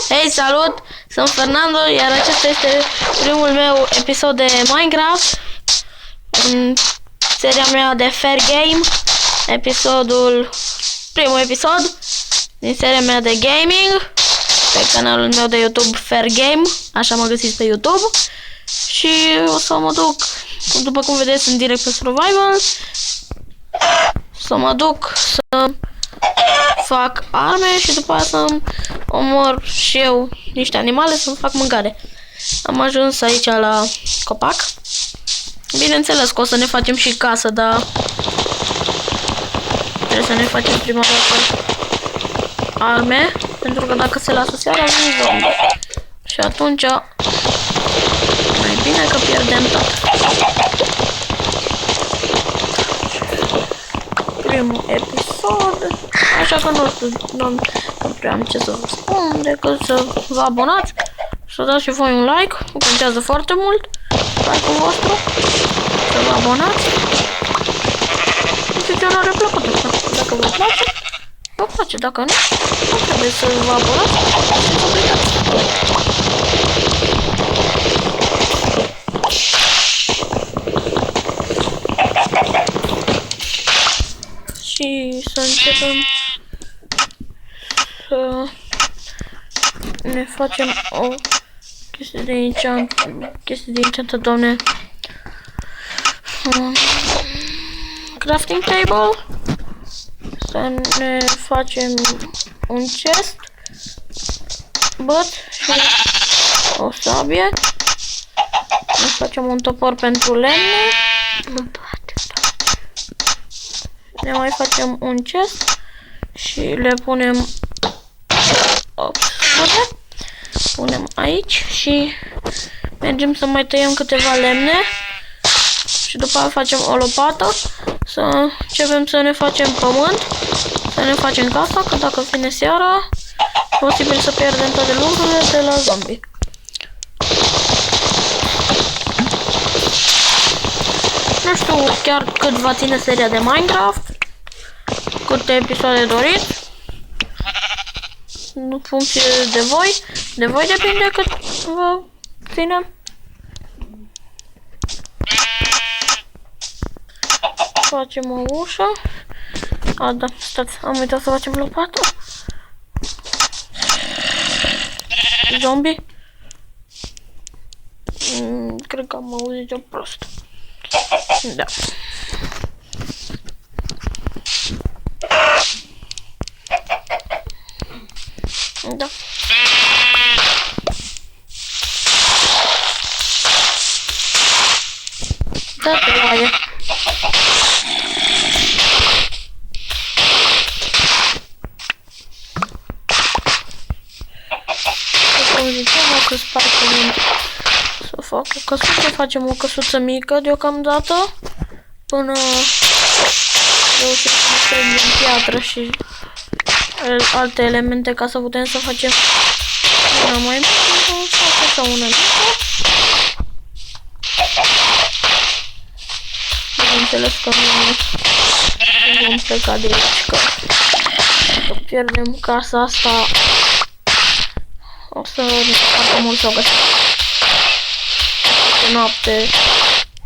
Hei, salut! Sunt Fernando, iar acesta este primul meu episod de Minecraft în seria mea de Fair Game, primul episod din seria mea de gaming pe canalul meu de YouTube Fair Game, așa mă găsiți pe YouTube. Și o să mă duc, după cum vedeți, în direct pe Survival, să mă duc să fac arme și după aceea să omor și eu niște animale să-mi fac mâncare. Am ajuns aici la copac. Bineînțeles că o să ne facem și casă, dar trebuie să ne facem prima dată arme, pentru că dacă se lasă seara vin zombie. Și atunci mai bine că pierdem tot. Primul episod, așa că nu prea am ce să vă spun decât să vă abonați, să dați și voi un like, contează foarte mult like-ul vostru, să vă abonați. Funcționare plăcută, dacă vă place, vă place, dacă nu, nu trebuie să vă abonați și să uitați. Și să începem să ne facem o chestie de enchant, doamne. Crafting table. Să ne facem un chest, băt și o sabie. Ne facem un topor pentru lemne. Ne mai facem un chest și le punem punem aici și mergem să mai tăiem câteva lemne și după aceea facem o lopată, să începem să ne facem pământ, să ne facem casa, că dacă vine seara e posibil să pierdem toate lucrurile de la zombie. Nu știu chiar cât va ține seria de Minecraft, câte episoade doriți, în funcție de voi, depinde cât vă ține. Facem o ușă. Da, stați, am uitat să facem lopată. Zombie. Cred că am auzit eu prost. Da. Da. Da, te oaie. Cum ziceam, că sparg pământ. Să fac o căsuță, facem o căsuță mică deocamdată, până reușim să strângem piatră și alte elemente ca să putem să facem una mai mică sau una mică. Bineînțeles că nu vom pleca de aici, că dacă pierdem casa asta o să ne facă mult să o găsim. Pe noapte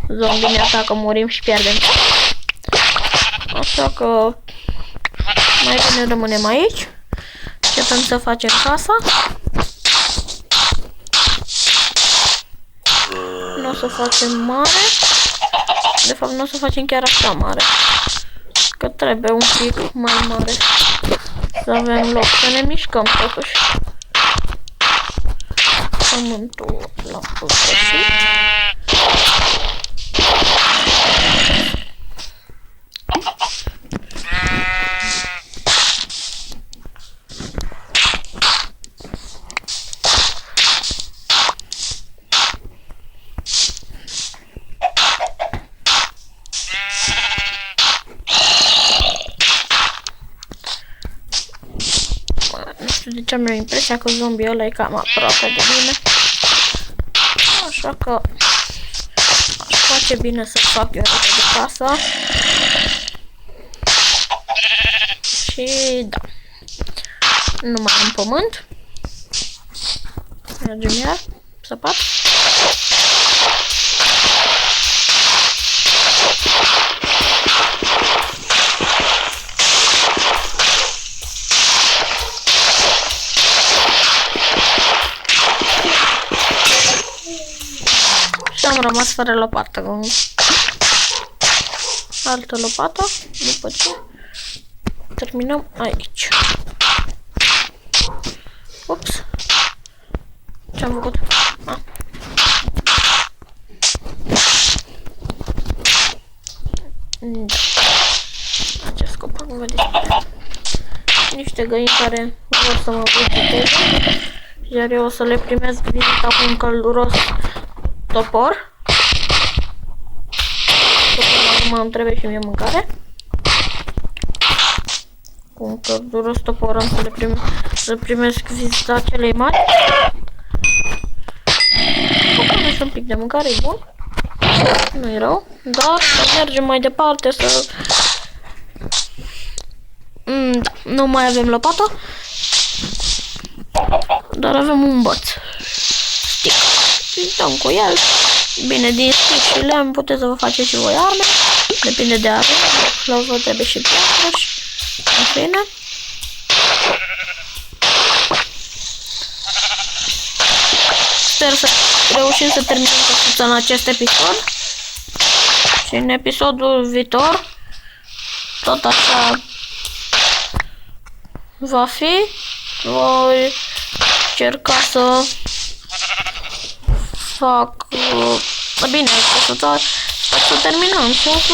zombie ne atacă, murim și pierdem. Așa că mai bine rămânem aici. Începem să facem casa. Nu o să facem mare. De fapt nu o să facem chiar așa mare, că trebuie un pic mai mare să avem loc să ne mișcăm totuși. Pământul la pământ. Deci am eu impresia că zombiul ăla e cam aproape de mine. Așa că aș face bine să fac eu repede casa. Și da. Nu mai am pământ. Mergem iar. Săpat. Și am rămas fără lopată. Altă lopată. După ce terminăm aici. Ups. Ce-am făcut? Acest copac nu vedeți. Niște găini care vor să mă viziteze. Iar eu o să le primesc vizita cu un călduros topor. Acum îmi trebuie și mie mâncare. Cu un călduros topor am să primesc vizita celei mari. Acum și un pic de mâncare, e bun. Nu e rău. Dar să mergem mai departe să... Nu mai avem lopată. Dar avem un băț. Stick. Și dăm cu el. Bine, din stick și lemn puteți să vă faceți și voi arme. Depinde de arme. La vă trebuie și piatră și... În fine. Sper să reușim să terminăm căsuța în acest episod. Și în episodul viitor tot așa va fi. Voi încerca să fac bine căsuța, să terminăm și o să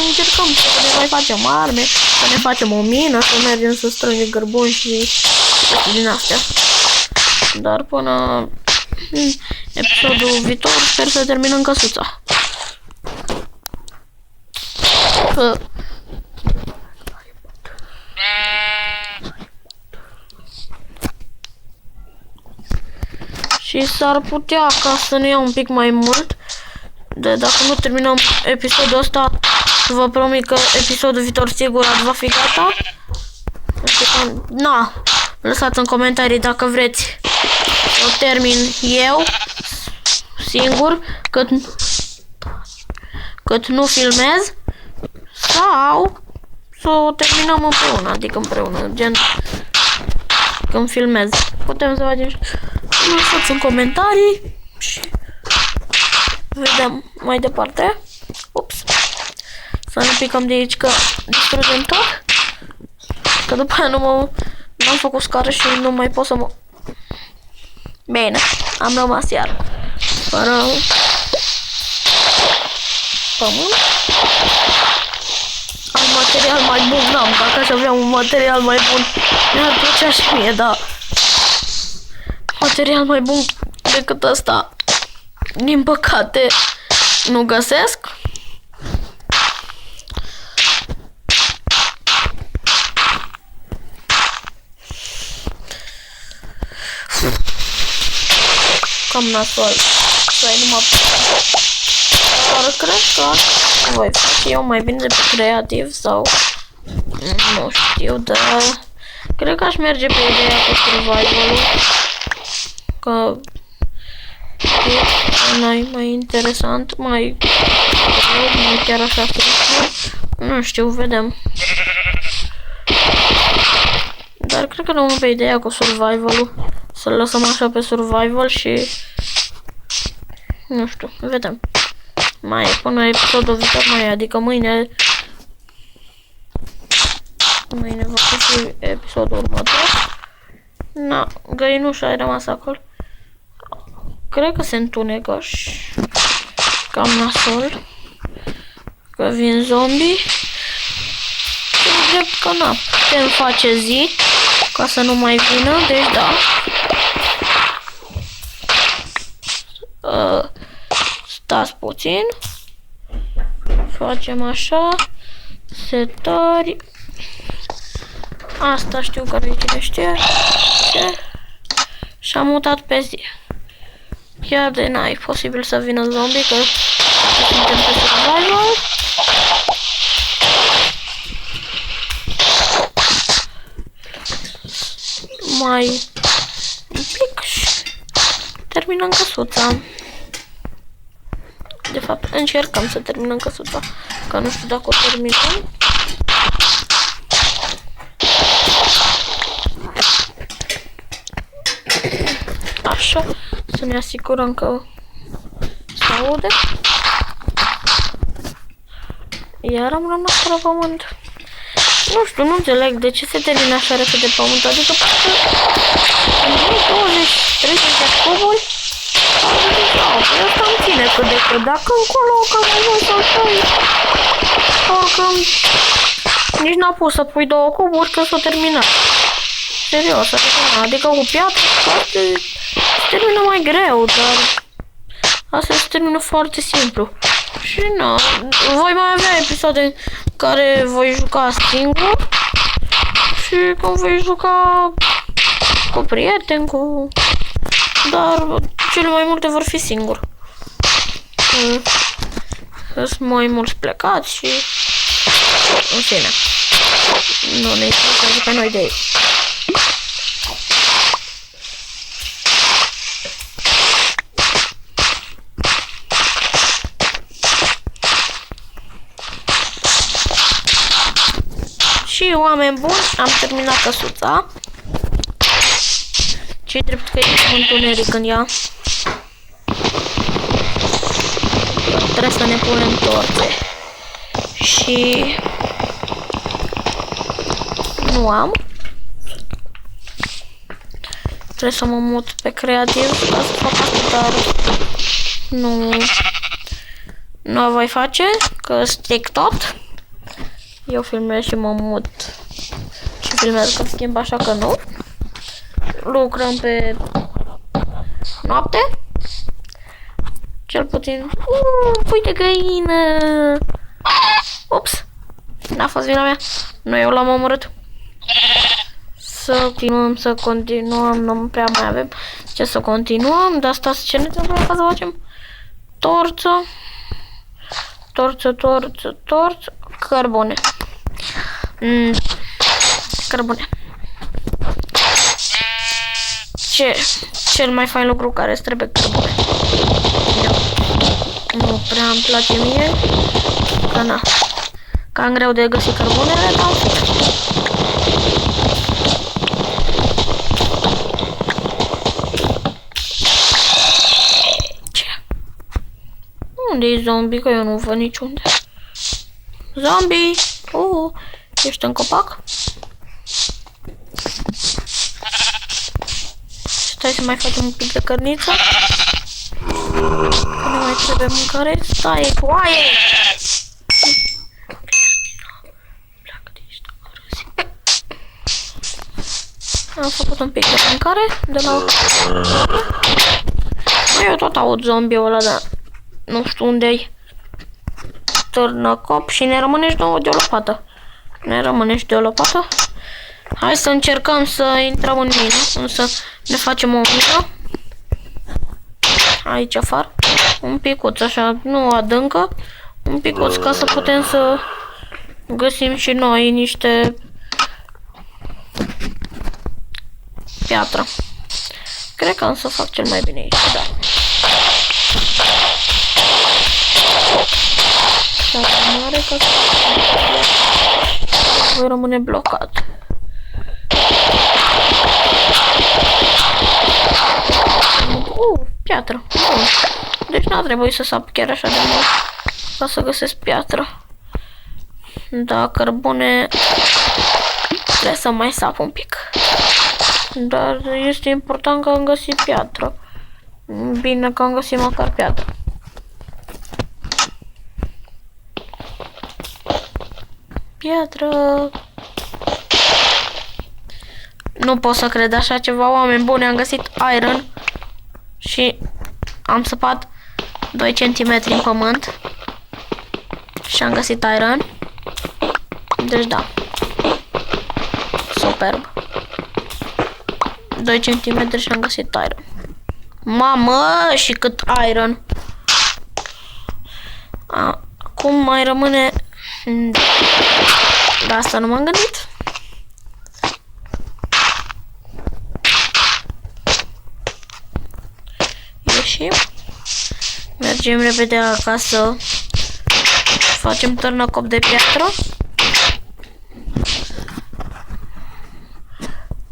încercăm să ne mai facem arme, să ne facem o mină, să mergem să strângem gărbuni și din astea. Dar până episodul viitor sper să terminăm căsuța. Și s-ar putea ca să ne ia un pic mai mult. De dacă nu terminăm episodul ăsta, vă promit că episodul viitor sigur va fi gata. Na, lăsați în comentarii dacă vreți să o termin eu singur, cât nu filmez, sau să o terminăm împreună, adică împreună, gen când filmez. Putem să facem și lăsați în comentarii și vedem mai departe. Ups. Să nu picăm de aici că distrugem tot. Că după aia n-am făcut scară și nu mai pot să mă... Bine, am rămas iar fără pământ. Am material mai bun, n-am, dacă aș avea un material mai bun mi-ar plăcea și mie, dar material mai bun decât ăsta din păcate nu găsesc. Cam nasol să ai numai dar cred că voi face eu mai bine de pe creativ sau nu știu, dar cred că aș merge pe ideea cu survival-ul, că e mai interesant, mai chiar așa frumos. Nu știu, vedem. Dar cred că rămân pe ideea cu survival-ul. Să-l lăsăm așa pe survival și nu știu, vedem. Mai e până episodul viitor, mai e, adică mâine va fi episodul următor. Na, găinușa a rămas acolo. Cred că se întunecă și cam nasol, că vin zombie. Și drept că na, putem face zi ca să nu mai vină, deci da. Stați puțin. Facem așa. Setări. Asta știu că nu cine știe. Și am mutat pe zi. Chiar de n-ai posibil să vină zombie, că suntem pe survival. mai un pic și terminăm căsuța. De fapt, încercăm să terminăm căsuța, că nu știu dacă o terminăm. Așa, să ne asigurăm că se aude. Iar am rămas fără pământ. Nu știu, nu înțeleg de ce se termină așa repede pământul, adică parcă în 20-30 de cuburi. Asta îmi ține cât de cât, dacă încolo că mai mult sau trei, parcă nici n-a pus să pui 2 cuburi că s-o terminat. Serios, adică cu piatră se termină mai greu, dar asta se termină foarte simplu. Și nu, voi mai avea episoade în care voi juca singur și când voi juca cu prieteni, dar cele mai multe vor fi singur. Sunt mai mulți plecați și în fine. Nu ne interesează pe noi de ei. Și oameni buni, am terminat căsuța. Ce-i drept că e întuneric în ea. Trebuie să ne punem torțe. Și nu am. Trebuie să mă mut pe creativ ca să fac asta, dar nu voi face, că stric tot. Eu filmez și mă mut și filmez când schimb, așa că nu. Lucrăm pe noapte. Cel puțin. Pui de găină. Ups. N-a fost vina mea. Nu, eu l-am omorât. Să continuăm. Nu prea mai avem ce să continuăm. De asta ce ne trebuie ca să facem? Torță. Cărbune. Cărbune. Cel mai fain lucru care îți trebuie cărbune. Nu prea îmi place mie. Că na. Cam greu de găsit cărbunele, dar ce? Unde e zombie? Că eu nu văd niciunde. Zombie! Ești în copac? Stai să mai facem un pic de cărniță. Că ne mai trebuie mâncare. Stai, foaie! Am făcut un pic de mâncare de la... Eu tot aud zombie-ul ăla, dar nu știu unde-i. Târnăcop și ne rămâne și de o lopată. Hai să încercăm să intrăm în mină, însă ne facem o mină. Aici afară, un picuț așa, nu adâncă, un picuț ca să putem să găsim și noi niște piatră. Cred că am să fac cel mai bine aici, da. Mare ca să voi rămâne blocat. Piatră. Deci n-a trebuit să sap chiar așa de mult ca să găsesc piatră. Da, cărbune trebuie să mai sap un pic. Dar este important că am găsit piatră. Bine că am găsit măcar piatră. Piatră. Nu pot să cred așa ceva, oameni buni, am găsit iron și am săpat 2 cm în pământ și am găsit iron. Deci da. Superb. 2 cm și am găsit iron. Mamă, și cât iron. Acum mai rămâne... De asta nu m-am gândit. muncim. Mergem repede acasă. Facem târnăcop de piatră.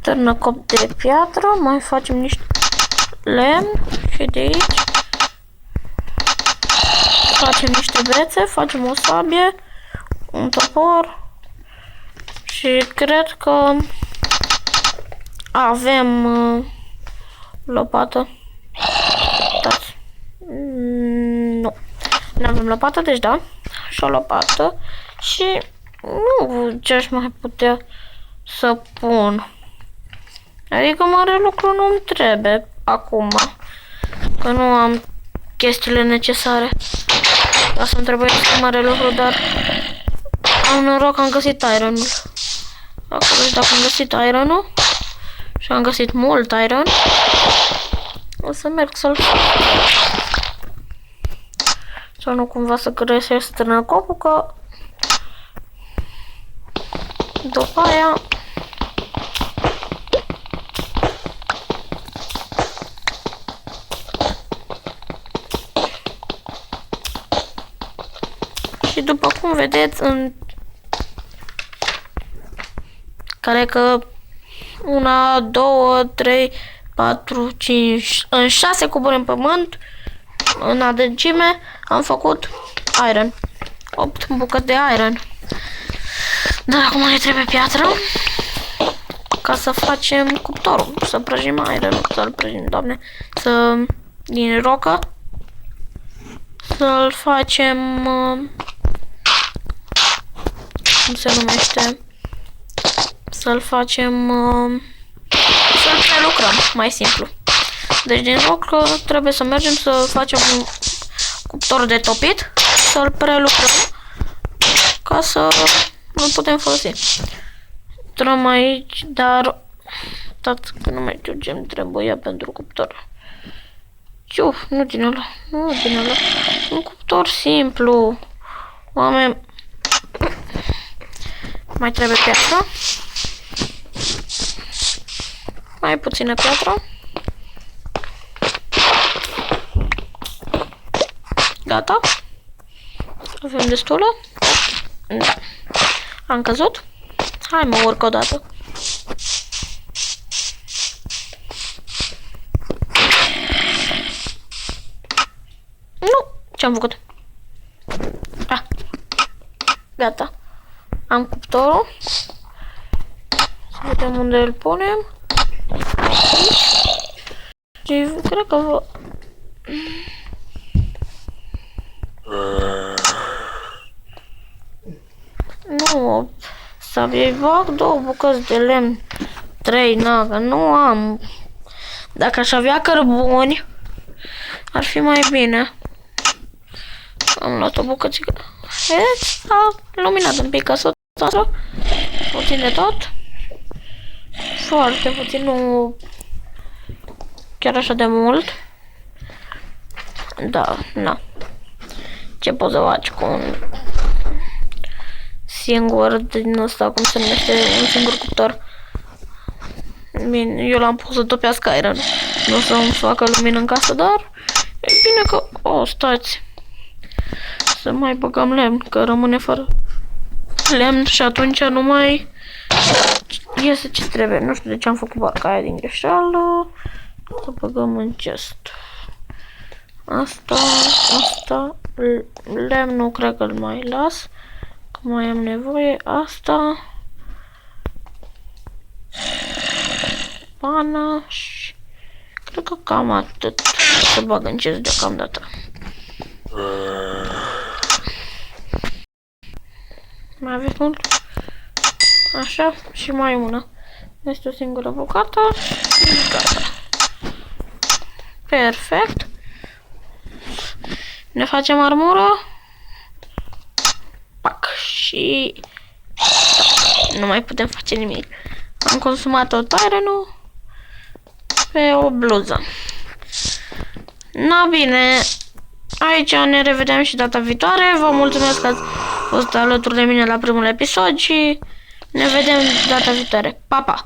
Târnăcop de piatră. Mai facem niște lemn. Și de aici facem niște bețe. Facem o sabie. Un topor. Și cred că avem lopată. Uitați. Nu. Nu avem lopată, deci da. Și o lopată. Și nu ce aș mai putea să pun. Adică mare lucru nu-mi trebuie acum. Că nu am chestiile necesare. Asta îmi trebuie să mare lucru, dar am noroc că am găsit iron-ul. Acolo și dacă am găsit iron-ul și am găsit mult iron, o să merg să-l fac. Să nu cumva să găsesc târnăcopul, că după aia și după cum vedeți în care că 1, 2, 3, 4, 5, în 6 cuburi în pământ, în adâncime, am făcut iron. 8 bucăți de iron. Dar acum ne trebuie piatră ca să facem cuptorul, să prăjim iron, să-l prăjim, doamne, din rocă, să-l facem, cum se numește, să-l facem, să-l prelucrăm, mai simplu. Deci din loc trebuie să mergem să facem un cuptor de topit, să-l prelucrăm ca să nu putem folosi. Intrăm aici, dar uitați că nu mai știu ce-mi trebuie pentru cuptor. Ciuf, nu din ăla, nu din ăla. Un cuptor simplu. Oameni, mai trebuie piatră. Mai puțină piatră. Gata. Avem destulă. Da. Am căzut. Hai mă urc o dată. Nu. Ce-am făcut? Ah. Gata. Am cuptorul. Să vedem unde îl punem. Aici. Și cred că vă... Nu, să fac 2 bucăți de lemn, 3, na, că nu am. Dacă aș avea cărbuni, ar fi mai bine. Am luat o bucățică. Vedeți? A luminat un pic căsuța asta. Puțin de tot. Foarte puțin, nu chiar așa de mult. Da, na. Ce poți să faci cu un singur din ăsta, cum se numește, un singur cuptor? Bine, eu l-am pus să topească iron. Nu o să-mi facă lumină în casă, dar e bine că... O, stați. Să mai băgăm lemn, că rămâne fără lemn și atunci nu mai iese ce trebuie. Nu știu de ce am făcut barca aia din greșeală. Să băgăm în chest. Asta, lemnul cred că îl mai las, că mai am nevoie. Asta, pana și cred că cam atât. Să bag în chest deocamdată. Mai aveți mult? Așa, și mai una. Este o singură bucată. Gata. Perfect. Ne facem armură. Pac. Și... nu mai putem face nimic. Am consumat tot iron-ul pe o bluză. Na bine. Aici ne revedem și data viitoare. Vă mulțumesc că ați fost alături de mine la primul episod și ne vedem data viitoare. Pa, pa!